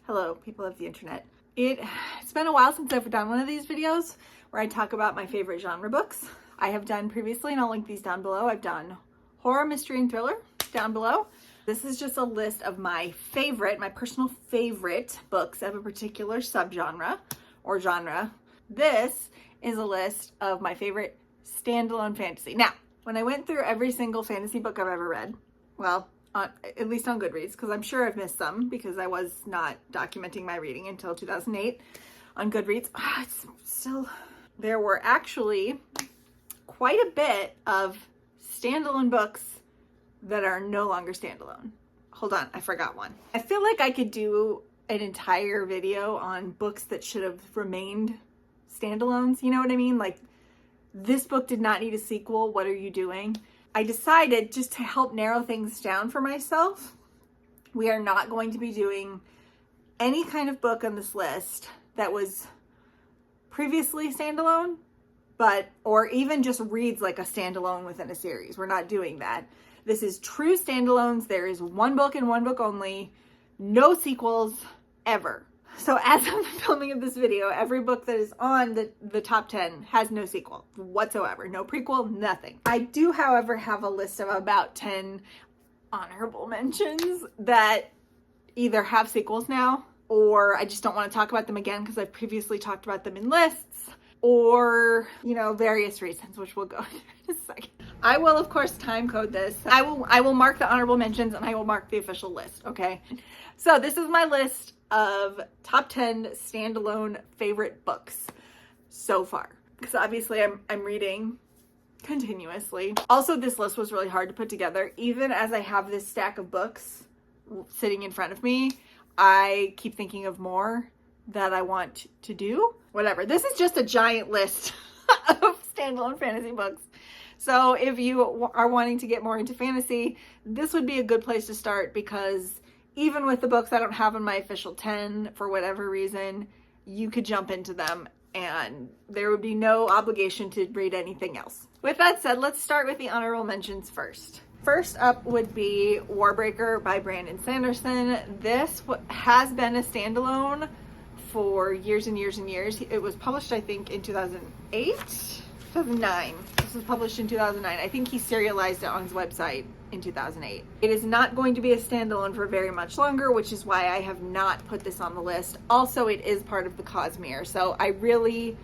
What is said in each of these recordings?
Hello, people of the internet. It's been a while since I've done one of these videos where I talk about my favorite genre books. I have done previously, and I'll link these down below. I've done horror, mystery, and thriller down below. This is just a list of my personal favorite books of a particular subgenre or genre. This is a list of my favorite standalone fantasy. Now, when I went through every single fantasy book I've ever read, well, at least on Goodreads, because I'm sure I've missed some because I was not documenting my reading until 2008 on Goodreads. There were actually quite a bit of standalone books that are no longer standalone. Hold on, I forgot one. I feel like I could do an entire video on books that should have remained standalones. You know what I mean? Like, this book did not need a sequel. What are you doing? I decided, just to help narrow things down for myself, we are not going to be doing any kind of book on this list that was previously standalone, or even just reads like a standalone within a series. We're not doing that. This is true standalones. There is one book and one book only, no sequels ever. So as of the filming of this video, every book that is on the top 10 has no sequel whatsoever. No prequel, nothing. I do, however, have a list of about 10 honorable mentions that either have sequels now, or I just don't want to talk about them again because I've previously talked about them in lists, or, various reasons, which we'll go into in a second. I will, of course, time code this. I will mark the honorable mentions, and I will mark the official list, okay? So this is my list of top 10 standalone favorite books so far, because obviously I'm reading continuously. Also, this list was really hard to put together. Even as I have this stack of books sitting in front of me, I keep thinking of more that I want to do. Whatever. This is just a giant list of standalone fantasy books. So if you are wanting to get more into fantasy, this would be a good place to start, because even with the books I don't have in my official 10, for whatever reason, you could jump into them and there would be no obligation to read anything else. With that said, let's start with the honorable mentions first. First up would be Warbreaker by Brandon Sanderson. This has been a standalone for years and years and years. It was published, I think, in 2009. This was published in 2009. I think he serialized it on his website in 2008. It is not going to be a standalone for very much longer, which is why I have not put this on the list. Also, it is part of the Cosmere, so I really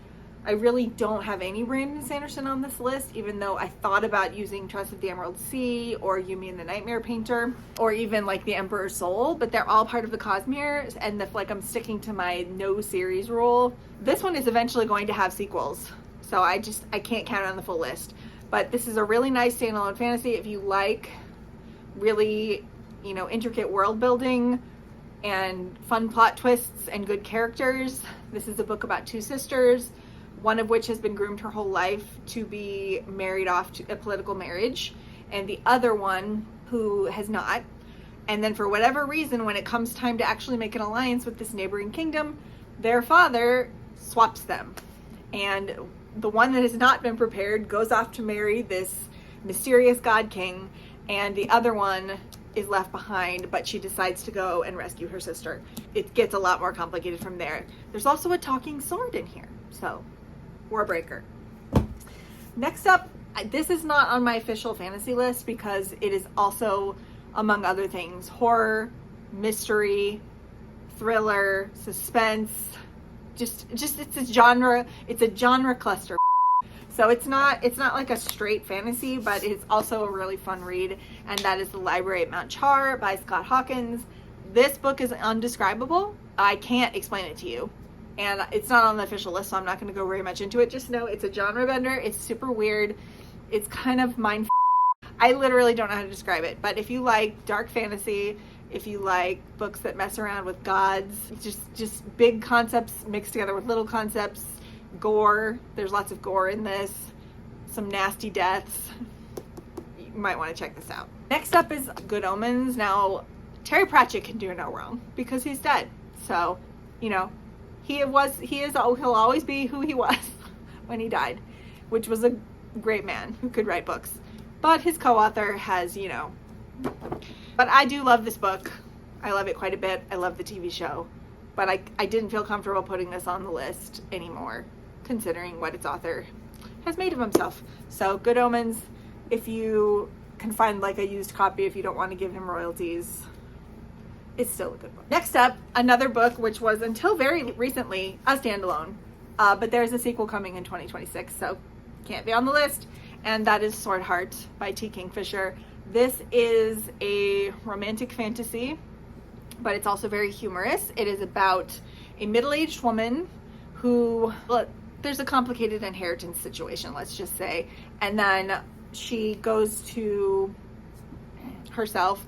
don't have any Brandon Sanderson on this list, even though I thought about using Trust of the Emerald Sea or Yumi and the Nightmare Painter, or even like The Emperor's Soul, but they're all part of the Cosmere, and I'm sticking to my no series rule. This one is eventually going to have sequels, so I can't count on the full list. But this is a really nice standalone fantasy. If you like really, intricate world building and fun plot twists and good characters, this is a book about two sisters, one of which has been groomed her whole life to be married off to a political marriage, and the other one who has not. And then for whatever reason, when it comes time to actually make an alliance with this neighboring kingdom, their father swaps them. And the one that has not been prepared goes off to marry this mysterious god king, and the other one is left behind, but she decides to go and rescue her sister. It gets a lot more complicated from there. There's also a talking sword in here, so Warbreaker. Next up, this is not on my official fantasy list because it is also, among other things, horror, mystery, thriller, suspense. Just it's a genre cluster. So it's not like a straight fantasy, but it's also a really fun read, and that is The Library at Mount Char by Scott Hawkins. This book is undescribable. I can't explain it to you, and it's not on the official list, so I'm not going to go very much into it. Just know it's a genre bender. It's super weird. It's kind of mind. I literally don't know how to describe it, but if you like dark fantasy, if you like books that mess around with gods, just big concepts mixed together with little concepts, gore, there's lots of gore in this, some nasty deaths, you might want to check this out. Next up is Good Omens. Now, Terry Pratchett can do no wrong because he's dead. So, he'll always be who he was when he died, which was a great man who could write books. But his co-author has, But I do love this book. I love it quite a bit. I love the TV show. but I didn't feel comfortable putting this on the list anymore, considering what its author has made of himself. So Good Omens, if you can find like a used copy, if you don't want to give him royalties, it's still a good book. Next up, another book which was until very recently a standalone, but there's a sequel coming in 2026, so can't be on the list, and that is Sword Heart by T. Kingfisher. This is a romantic fantasy, but it's also very humorous. It is about a middle-aged woman who, well, there's a complicated inheritance situation, let's just say, and then she goes to herself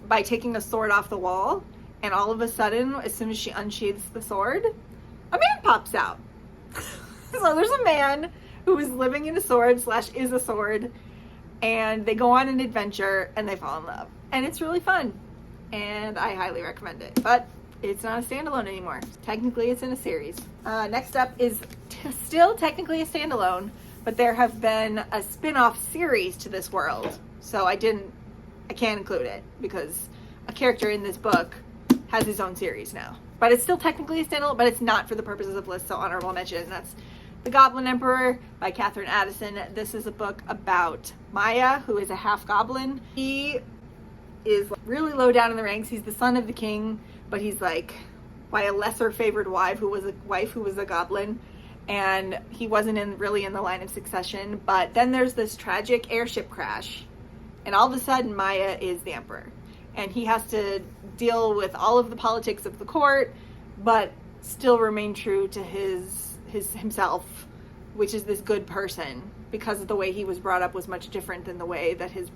by taking a sword off the wall, and all of a sudden, as soon as she unsheathes the sword, a man pops out. So there's a man who is living in a sword / is a sword, and they go on an adventure and they fall in love. And it's really fun, and I highly recommend it. But it's not a standalone anymore. Technically, it's in a series. Next up is still technically a standalone, but there have been a spin-off series to this world. So I can't include it because a character in this book has his own series now. But it's still technically a standalone, but it's not for the purposes of list, so honorable mention. That's The Goblin Emperor by Catherine Addison. This is a book about Maya, who is a half-goblin. He is really low down in the ranks. He's the son of the king, but he's like by a lesser favored wife who was a goblin, and he wasn't really in the line of succession. But then there's this tragic airship crash, and all of a sudden Maya is the emperor, and he has to deal with all of the politics of the court, but still remain true to himself, which is this good person, because the way he was brought up was much different than the way that his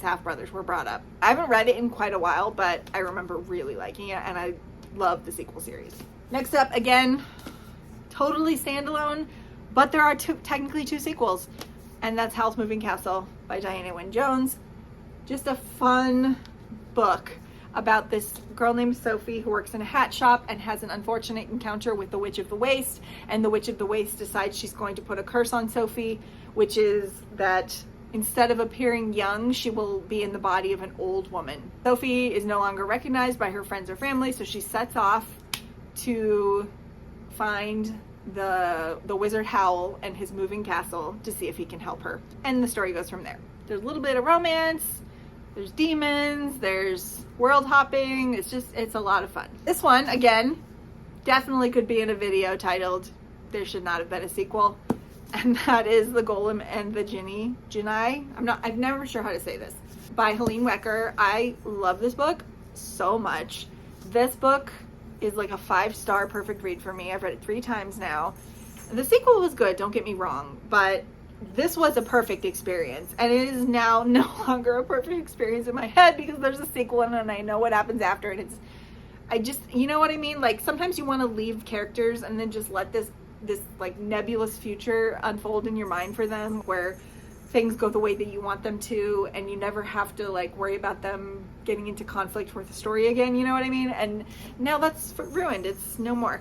half-brothers were brought up. I haven't read it in quite a while, but I remember really liking it, and I love the sequel series. Next up, again, totally standalone, but there are technically two sequels, and that's Howl's Moving Castle by Diana Wynne Jones. Just a fun book about this girl named Sophie who works in a hat shop and has an unfortunate encounter with the Witch of the Waste, and the Witch of the Waste decides she's going to put a curse on Sophie, which is that instead of appearing young, she will be in the body of an old woman. Sophie is no longer recognized by her friends or family, so she sets off to find the wizard Howl and his moving castle to see if he can help her. And the story goes from there. There's a little bit of romance, there's demons, there's world hopping. It's a lot of fun. This one, again, definitely could be in a video titled There Should Not Have Been a Sequel. And that is The Golem and the Jinni. I'm never sure how to say this. By Helene Wecker. I love this book so much. This book is like a 5-star perfect read for me. I've read it 3 times now. The sequel was good, don't get me wrong, but this was a perfect experience, and it is now no longer a perfect experience in my head because there's a sequel and I know what happens after, and you know what I mean? Like, sometimes you want to leave characters and then just let this like nebulous future unfold in your mind for them, where things go the way that you want them to, and you never have to like worry about them getting into conflict with the story again, you know what I mean? And now that's ruined. It's no more.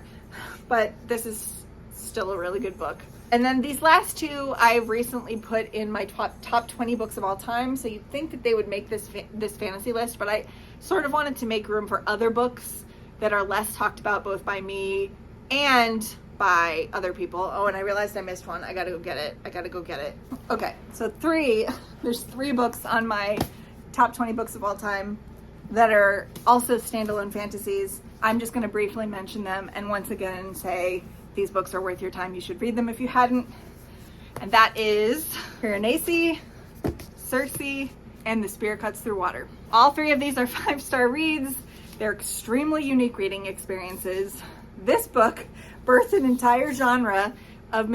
But this is still a really good book. And then these last two I've recently put in my top 20 books of all time. So you'd think that they would make this fantasy list, but I sort of wanted to make room for other books that are less talked about, both by me and by other people. Oh, and I realized I missed one. I gotta go get it. Okay, so there's 3 books on my top 20 books of all time that are also standalone fantasies. I'm just gonna briefly mention them and once again say these books are worth your time. You should read them if you hadn't. And that is Piranesi, Circe, and The Spear Cuts Through Water. All 3 of these are 5-star reads. They're extremely unique reading experiences. This book birthed an entire genre of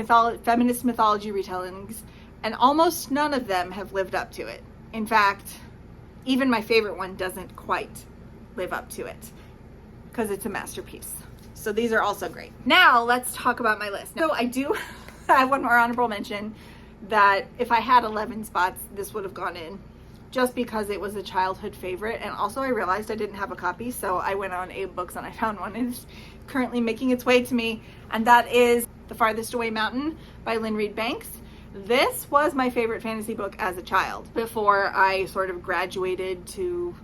feminist mythology retellings, and almost none of them have lived up to it. In fact, even my favorite one doesn't quite live up to it because it's a masterpiece. So these are also great. Now let's talk about my list. So I do have one more honorable mention that if I had 11 spots, this would have gone in, just because it was a childhood favorite. And also I realized I didn't have a copy, so I went on Abe Books and I found one. It's currently making its way to me, and that is The Farthest Away Mountain by Lynn Reed Banks. This was my favorite fantasy book as a child before I sort of graduated to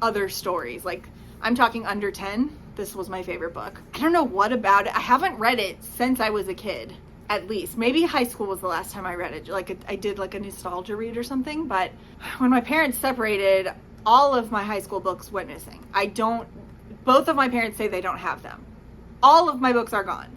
other stories. Like, I'm talking under 10. this was my favorite book. I don't know what about it. I haven't read it since I was a kid, at least. Maybe high school was the last time I read it. Like I did like a nostalgia read or something. But when my parents separated, all of my high school books went missing. Both of my parents say they don't have them. All of my books are gone.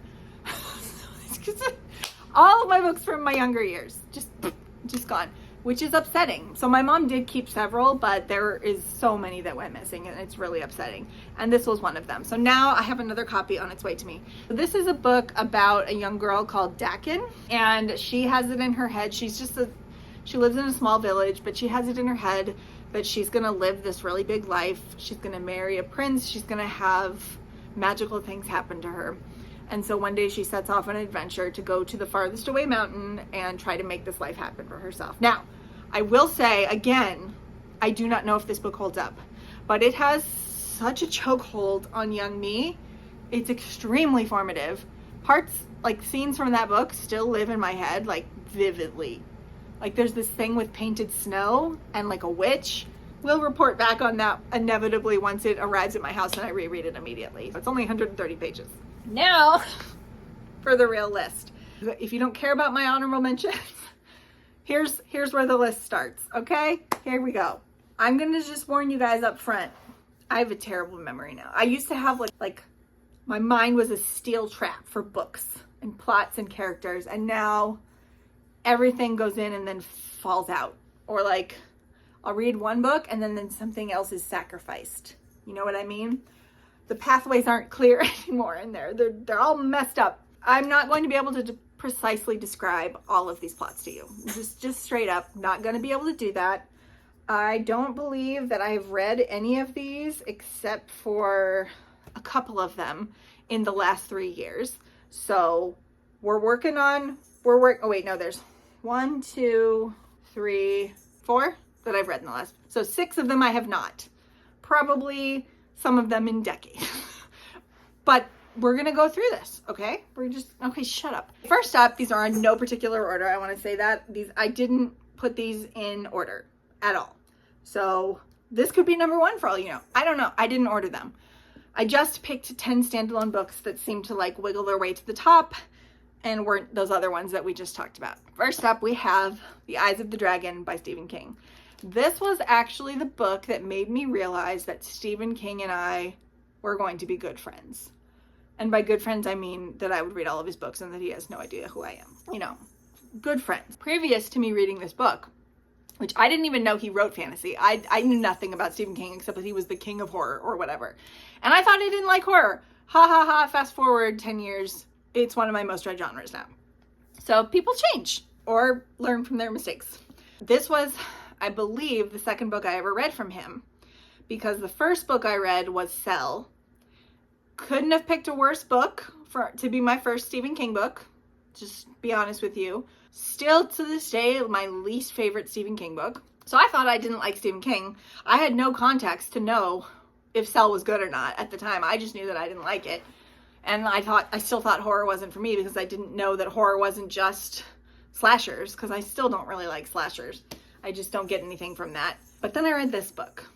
All of my books from my younger years, just gone, which is upsetting. So my mom did keep several, but there is so many that went missing, and it's really upsetting. And this was one of them. So now I have another copy on its way to me. This is a book about a young girl called Dakin, and she has it in her head. She lives in a small village, but she has it in her head that she's gonna live this really big life. She's gonna marry a prince. She's gonna have magical things happen to her. And so one day she sets off on an adventure to go to the farthest away mountain and try to make this life happen for herself. Now, I will say, again, I do not know if this book holds up, but it has such a chokehold on young me. It's extremely formative. Parts, like scenes from that book, still live in my head, like vividly. Like there's this thing with painted snow and like a witch. We'll report back on that inevitably once it arrives at my house and I reread it immediately. It's only 130 pages. Now, for the real list. If you don't care about my honorable mentions, here's where the list starts, okay? Here we go. I'm gonna just warn you guys up front. I have a terrible memory now. I used to have like my mind was a steel trap for books and plots and characters, and now everything goes in and then falls out. Or like, I'll read one book and then something else is sacrificed. You know what I mean? The pathways aren't clear anymore in there. They're all messed up. I'm not going to be able to precisely describe all of these plots to you. Just straight up, not going to be able to do that. I don't believe that I've read any of these except for a couple of them in the last 3 years. So oh wait, no, there's 1, 2, 3, 4 that I've read in the last. So 6 of them I have not. Probably some of them in decades. But we're gonna go through this, okay? Okay, shut up. First up, these are in no particular order. I wanna say that. I didn't put these in order at all. So this could be number 1 for all you know. I don't know, I didn't order them. I just picked 10 standalone books that seemed to like wiggle their way to the top and weren't those other ones that we just talked about. First up, we have The Eyes of the Dragon by Stephen King. This was actually the book that made me realize that Stephen King and I were going to be good friends. And by good friends, I mean that I would read all of his books and that he has no idea who I am. You know, good friends. Previous to me reading this book, which I didn't even know he wrote fantasy. I knew nothing about Stephen King except that he was the king of horror or whatever. And I thought I didn't like horror. Ha ha ha, fast forward 10 years. It's one of my most read genres now. So people change or learn from their mistakes. This was, I believe, the second book I ever read from him, because the first book I read was Cell. Couldn't have picked a worse book to be my first Stephen King book, just be honest with you. Still to this day, my least favorite Stephen King book. So I thought I didn't like Stephen King. I had no context to know if Cell was good or not at the time. I just knew that I didn't like it. And I still thought horror wasn't for me because I didn't know that horror wasn't just slashers, because I still don't really like slashers. I just don't get anything from that. But then I read this book,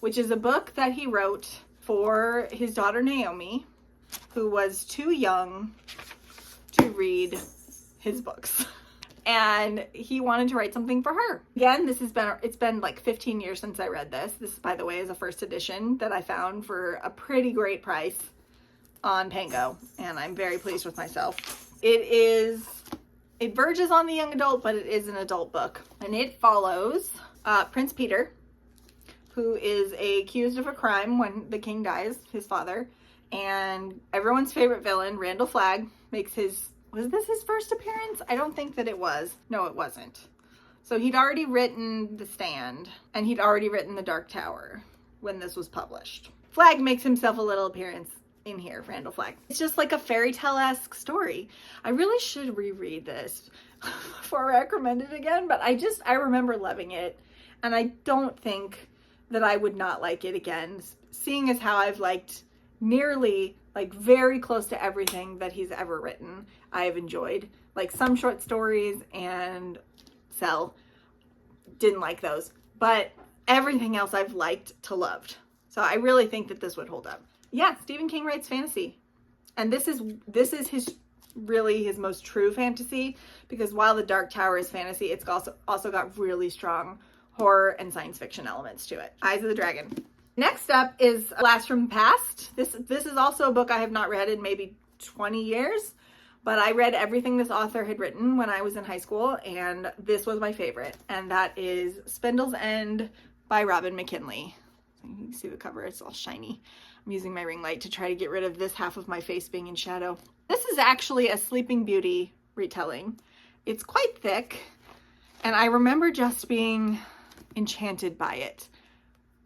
which is a book that he wrote for his daughter Naomi, who was too young to read his books. And he wanted to write something for her. Again, it's been like 15 years since I read this. This, by the way, is a first edition that I found for a pretty great price on Pango, and I'm very pleased with myself. It verges on the young adult, but it is an adult book. And it follows Prince Peter, who is accused of a crime when the king dies, his father. And everyone's favorite villain, Randall Flagg, was this his first appearance? I don't think that it was. No, it wasn't. So he'd already written The Stand, and he'd already written The Dark Tower when this was published. Flagg makes himself a little appearance in here, Randall Flagg. It's just like a fairy tale-esque story. I really should reread this before I recommend it again, but I remember loving it, and I don't think that I would not like it again, seeing as how I've liked nearly, like, very close to everything that he's ever written. I have enjoyed, like, some short stories and Cell. Didn't like those, but everything else I've liked to loved. So I really think that this would hold up. Yeah, Stephen King writes fantasy. And this is his most true fantasy, because while The Dark Tower is fantasy, it's also got really strong horror and science fiction elements to it. Eyes of the Dragon. Next up is Blast from the Past. This is also a book I have not read in maybe 20 years, but I read everything this author had written when I was in high school, and this was my favorite, and that is Spindle's End by Robin McKinley. You can see the cover, it's all shiny. I'm using my ring light to try to get rid of this half of my face being in shadow. This is actually a Sleeping Beauty retelling. It's quite thick, and I remember just being enchanted by it.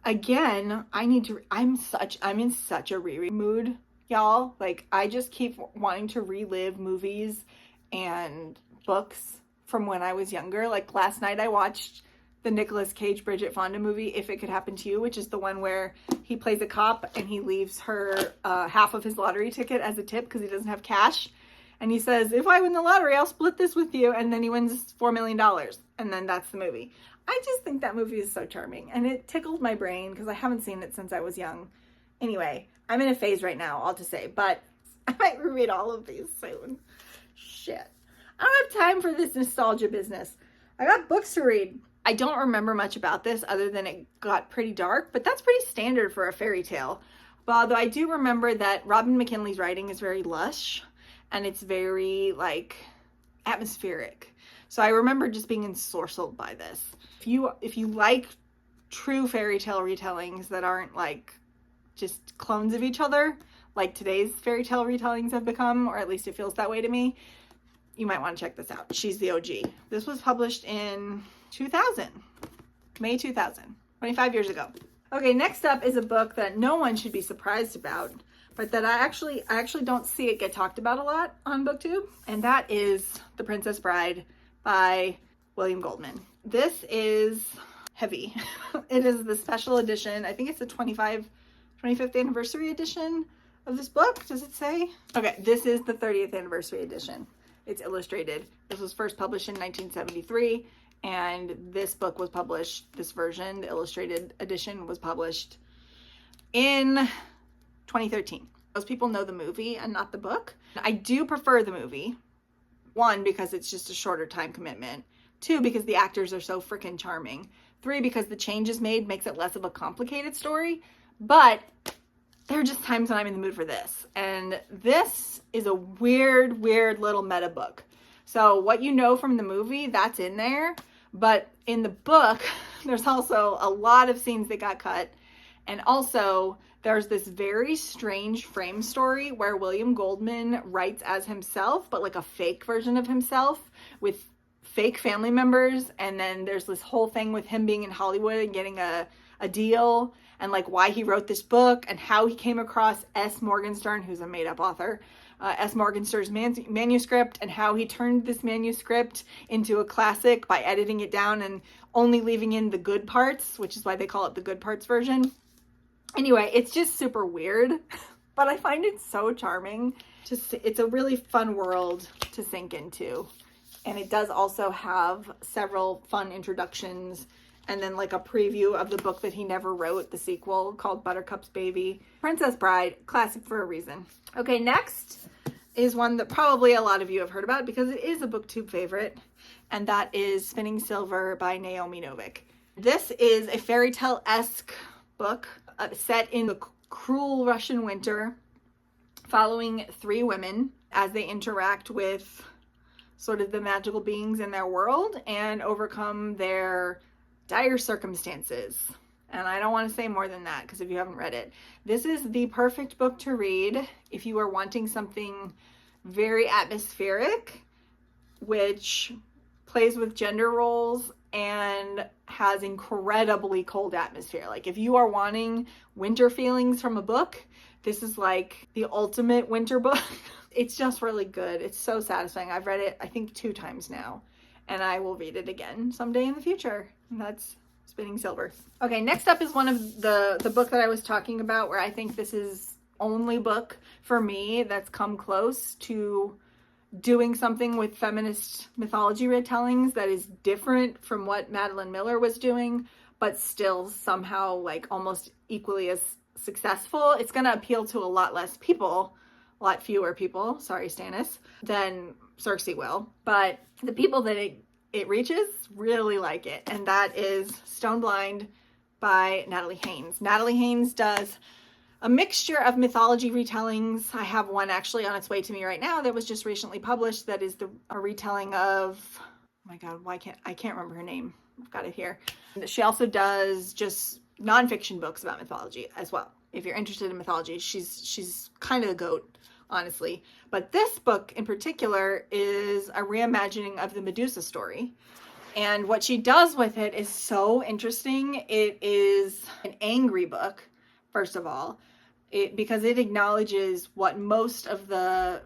Again, I'm in such a reread mood, y'all. Like, I just keep wanting to relive movies and books from when I was younger. Like, last night I watched the Nicolas Cage Bridget Fonda movie, If It Could Happen to You, which is the one where he plays a cop and he leaves her half of his lottery ticket as a tip because he doesn't have cash. And he says, if I win the lottery, I'll split this with you. And then he wins $4 million. And then that's the movie. I just think that movie is so charming. And it tickled my brain because I haven't seen it since I was young. Anyway, I'm in a phase right now, all to say. But I might reread all of these soon. Shit. I don't have time for this nostalgia business. I got books to read. I don't remember much about this other than it got pretty dark, but that's pretty standard for a fairy tale. But although I do remember that Robin McKinley's writing is very lush and it's very like atmospheric. So I remember just being ensorcelled by this. If you like true fairy tale retellings that aren't like just clones of each other, like today's fairy tale retellings have become, or at least it feels that way to me, you might want to check this out. She's the OG. This was published in 2000, May 2000, 25 years ago. Okay, next up is a book that no one should be surprised about, but that I actually don't see it get talked about a lot on BookTube, and that is The Princess Bride by William Goldman. This is heavy. It is the special edition. I think it's the 25th anniversary edition of this book. Does it say? Okay, this is the 30th anniversary edition. It's illustrated. This was first published in 1973. And this book was published, this version, the illustrated edition, was published in 2013. Most people know the movie and not the book. I do prefer the movie. 1, because it's just a shorter time commitment. 2, because the actors are so freaking charming. 3, because the changes made makes it less of a complicated story. But there are just times when I'm in the mood for this. And this is a weird little meta book. So what you know from the movie, that's in there. But in the book, there's also a lot of scenes that got cut. And also, there's this very strange frame story where William Goldman writes as himself, but like a fake version of himself with fake family members. And then there's this whole thing with him being in Hollywood and getting a deal, and like why he wrote this book and how he came across S. Morgenstern, who's a made-up author, S. Morgenstern's manuscript, and how he turned this manuscript into a classic by editing it down and only leaving in the good parts, which is why they call it the good parts version. Anyway, it's just super weird, but I find it so charming. It's a really fun world to sink into. And it does also have several fun introductions and then like a preview of the book that he never wrote, the sequel called Buttercup's Baby. Princess Bride, classic for a reason. Okay, next is one that probably a lot of you have heard about because it is a BookTube favorite, and that is Spinning Silver by Naomi Novik. This is a fairy tale-esque book set in the cruel Russian winter, following 3 women as they interact with sort of the magical beings in their world and overcome their dire circumstances. And I don't want to say more than that because if you haven't read it, this is the perfect book to read if you are wanting something very atmospheric, which plays with gender roles and has incredibly cold atmosphere. Like if you are wanting winter feelings from a book, this is like the ultimate winter book. It's just really good. It's so satisfying. I've read it, I think 2 times now, and I will read it again someday in the future. And that's Spinning Silver. Okay, next up is one of the book that I was talking about where I think this is only book for me that's come close to doing something with feminist mythology retellings that is different from what Madeline Miller was doing, but still somehow like almost equally as successful, it's going to appeal to a lot less people, a lot fewer people, sorry Stannis, than Cersei will. But the people that it reaches really like it. And that is Stone Blind by Natalie Haynes. Natalie Haynes does a mixture of mythology retellings. I have one actually on its way to me right now that was just recently published that is a retelling of, oh my God, I can't remember her name. I've got it here. She also does just nonfiction books about mythology as well. If you're interested in mythology, she's kind of the GOAT, honestly. But this book in particular is a reimagining of the Medusa story. And what she does with it is so interesting. It is an angry book, first of all, because it acknowledges what most of the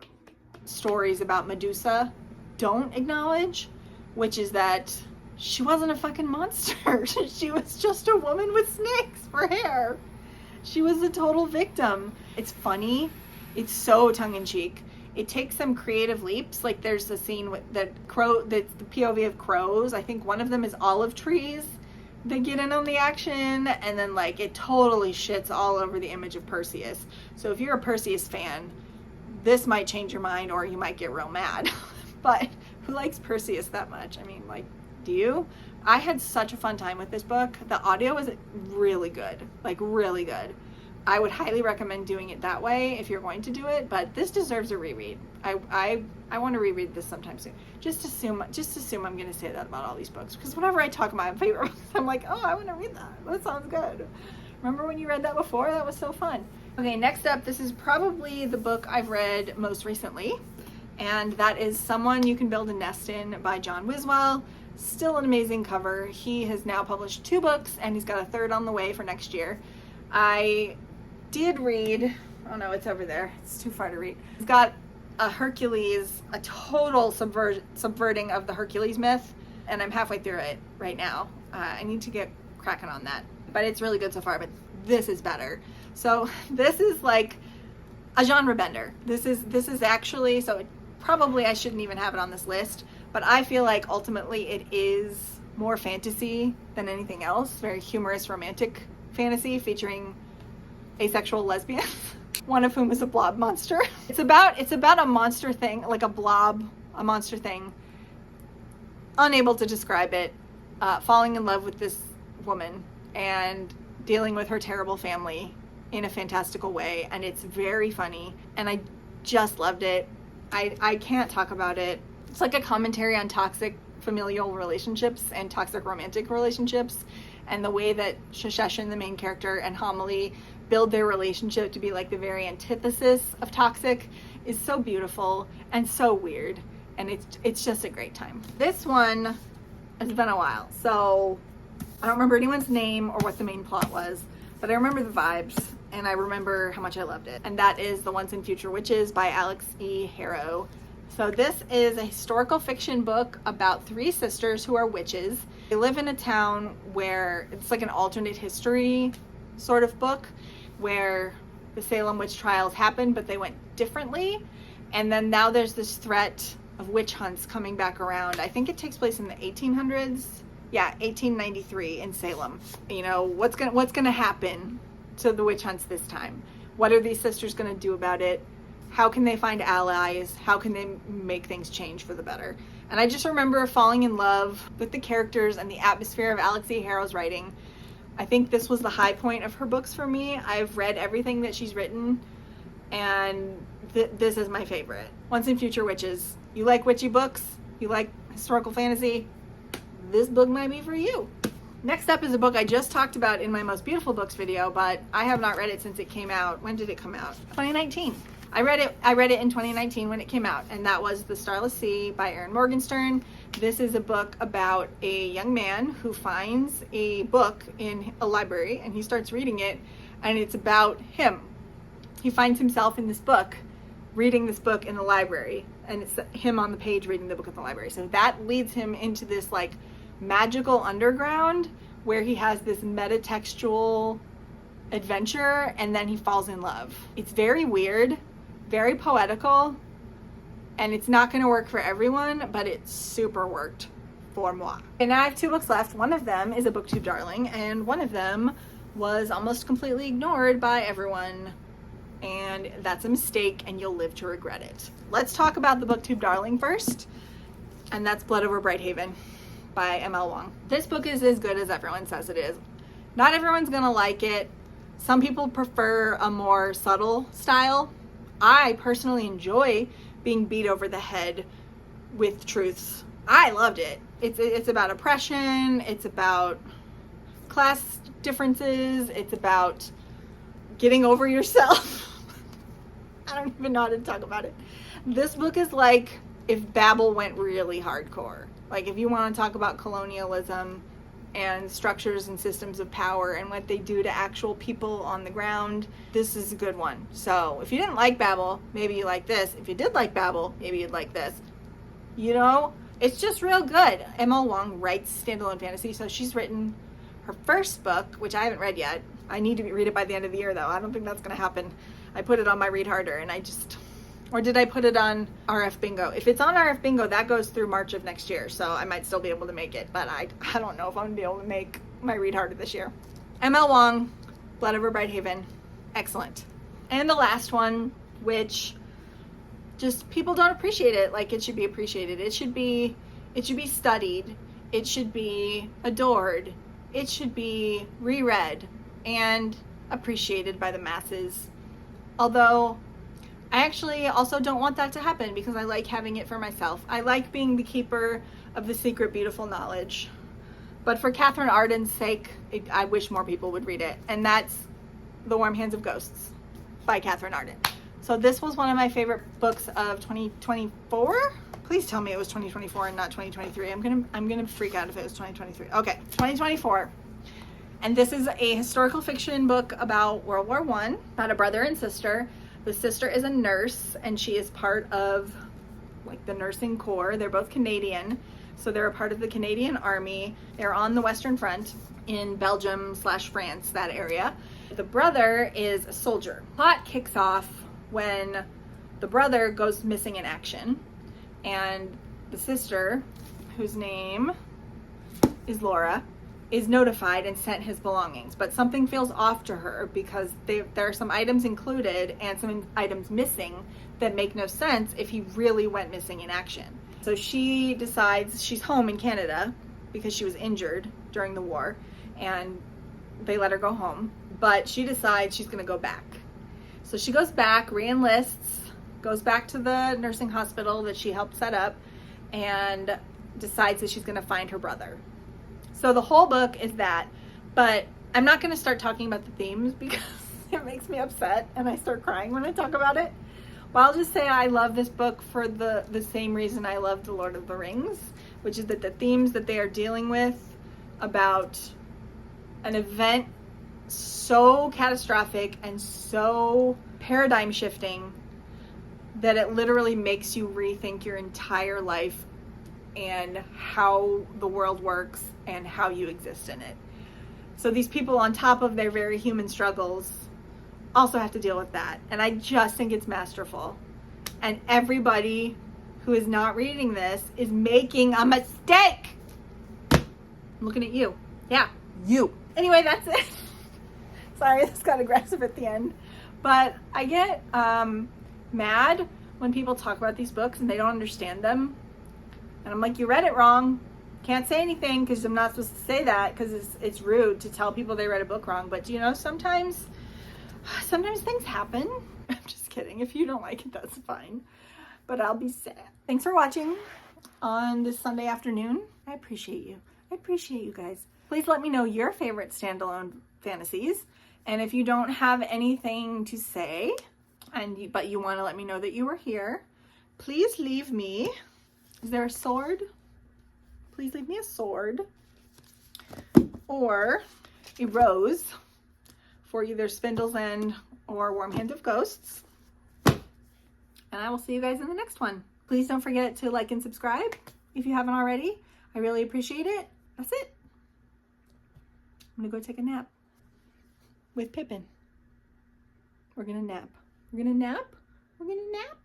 stories about Medusa don't acknowledge, which is that she wasn't a fucking monster. She was just a woman with snakes for hair. She was a total victim. It's funny. It's so tongue-in-cheek. It takes some creative leaps. Like there's a scene with the POV of crows. I think one of them is olive trees. They get in on the action, and then like it totally shits all over the image of Perseus. So if you're a Perseus fan, this might change your mind, or you might get real mad. But who likes Perseus that much? I mean, like, do you? I had such a fun time with this book. The audio was really good, like really good. I would highly recommend doing it that way if you're going to do it, but this deserves a reread. I want to reread this sometime soon. Just assume I'm going to say that about all these books, because whenever I talk about my favorite books, I'm like, oh, I want to read that. That sounds good. Remember when you read that before? That was so fun. Okay, next up, this is probably the book I've read most recently, and that is Someone You Can Build a Nest In by John Wiswell. Still an amazing cover. He has now published 2 books, and he's got a 3rd on the way for next year. I did read, oh no, it's over there. It's too far to read. It's got a Hercules, a total subverting of the Hercules myth, and I'm halfway through it right now. I need to get cracking on that, but it's really good so far, but this is better. So this is like a genre bender. This is actually, so probably I shouldn't even have it on this list, but I feel like ultimately it is more fantasy than anything else. Very humorous romantic fantasy featuring asexual lesbians, one of whom is a blob monster. It's about a monster thing, like a blob, a monster thing. Unable to describe it, falling in love with this woman and dealing with her terrible family in a fantastical way, and it's very funny, and I just loved it. I can't talk about it. It's like a commentary on toxic familial relationships and toxic romantic relationships, and the way that Shasheshan, the main character, and Homily build their relationship to be like the very antithesis of toxic is so beautiful and so weird, and it's just a great time. This one, it's been a while, so I don't remember anyone's name or what the main plot was, but I remember the vibes, and I remember how much I loved it. And that is The Once and Future Witches by Alex E. Harrow. So this is a historical fiction book about 3 sisters who are witches. They live in a town where it's like an alternate history sort of book, where the Salem witch trials happened, but they went differently. And then now there's this threat of witch hunts coming back around. I think it takes place in the 1800s. Yeah, 1893 in Salem. You know, what's gonna happen to the witch hunts this time? What are these sisters gonna do about it? How can they find allies? How can they make things change for the better? And I just remember falling in love with the characters and the atmosphere of Alex E. Harrow's writing. I think this was the high point of her books for me. I've read everything that she's written, and this is my favorite. Once and Future Witches. You like witchy books? You like historical fantasy? This book might be for you. Next up is a book I just talked about in my Most Beautiful Books video, but I have not read it since it came out. When did it come out? 2019. I read it in 2019 when it came out, and that was The Starless Sea by Erin Morgenstern. This is a book about a young man who finds a book in a library, and he starts reading it, and it's about him. He finds himself in this book, reading this book in the library, and it's him on the page reading the book in the library. So that leads him into this like magical underground where he has this metatextual adventure, and then he falls in love. It's very weird, very poetical, and it's not going to work for everyone, but it super worked for moi. And now I have 2 books left. One of them is a booktube darling, and one of them was almost completely ignored by everyone, and that's a mistake and you'll live to regret it. Let's talk about the booktube darling first, and that's Blood Over Brighthaven by M.L. Wong. This book is as good as everyone says it is. Not everyone's gonna like it. Some people prefer a more subtle style. I personally enjoy being beat over the head with truths. I loved it. It's about oppression, it's about class differences, it's about getting over yourself. I don't even know how to talk about it. This book is like if Babel went really hardcore. Like if you want to talk about colonialism and structures and systems of power and what they do to actual people on the ground, this is a good one. So if you didn't like Babel, maybe you like this. If you did like Babel, maybe you'd like this. You know, it's just real good. M.L. Wong writes standalone fantasy, so she's written her first book, which I haven't read yet. I need to read it by the end of the year, though. I don't think that's going to happen. I put it on my Read Harder, and or did I put it on RF Bingo? If it's on RF Bingo, that goes through March of next year, so I might still be able to make it, but I don't know if I'm going to be able to make my Read Harder this year. M.L. Wong, Blood Over Brighthaven, excellent. And the last one, which just people don't appreciate it like it should be appreciated. It should be studied. It should be adored. It should be reread and appreciated by the masses. Although I actually also don't want that to happen because I like having it for myself. I like being the keeper of the secret, beautiful knowledge. But for Catherine Arden's sake, I wish more people would read it. And that's The Warm Hands of Ghosts by Catherine Arden. So this was one of my favorite books of 2024. Please tell me it was 2024 and not 2023. I'm gonna freak out if it was 2023. Okay, 2024. And this is a historical fiction book about World War I, about a brother and sister. The sister is a nurse, and she is part of like the nursing corps. They're both Canadian, so they're a part of the Canadian Army. They're on the Western Front in Belgium/France, that area. The brother is a soldier. Plot kicks off when the brother goes missing in action, and the sister, whose name is Laura, is notified and sent his belongings. But something feels off to her because there are some items included and some items missing that make no sense if he really went missing in action. So she decides she's home in Canada because she was injured during the war, and they let her go home. But she decides she's going to go back. So she goes back, re-enlists, goes back to the nursing hospital that she helped set up, and decides that she's going to find her brother. So the whole book is that, but I'm not going to start talking about the themes because it makes me upset and I start crying when I talk about it. But I'll just say I love this book for the same reason I love The Lord of the Rings, which is that the themes that they are dealing with about an event so catastrophic and so paradigm shifting that it literally makes you rethink your entire life and how the world works and how you exist in it. So these people, on top of their very human struggles, also have to deal with that. And I just think it's masterful. And everybody who is not reading this is making a mistake. I'm looking at you. Yeah, you. Anyway, that's it. Sorry, this got aggressive at the end. But I get mad when people talk about these books and they don't understand them. And I'm like, you read it wrong. Can't say anything because I'm not supposed to say that because it's rude to tell people they read a book wrong. But you know, sometimes things happen. I'm just kidding. If you don't like it, that's fine. But I'll be sad. Thanks for watching on this Sunday afternoon. I appreciate you. I appreciate you guys. Please let me know your favorite standalone fantasies. And if you don't have anything to say, but you want to let me know that you were here, please leave me. Is there a sword? Please leave me a sword or a rose for either Spindle's End or Warm Hands of Ghosts. And I will see you guys in the next one. Please don't forget to like and subscribe if you haven't already. I really appreciate it. That's it. I'm gonna go take a nap with Pippin. We're gonna nap. We're gonna nap? We're gonna nap?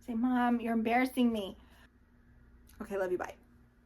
Say, Mom, you're embarrassing me. Okay, love you, bye.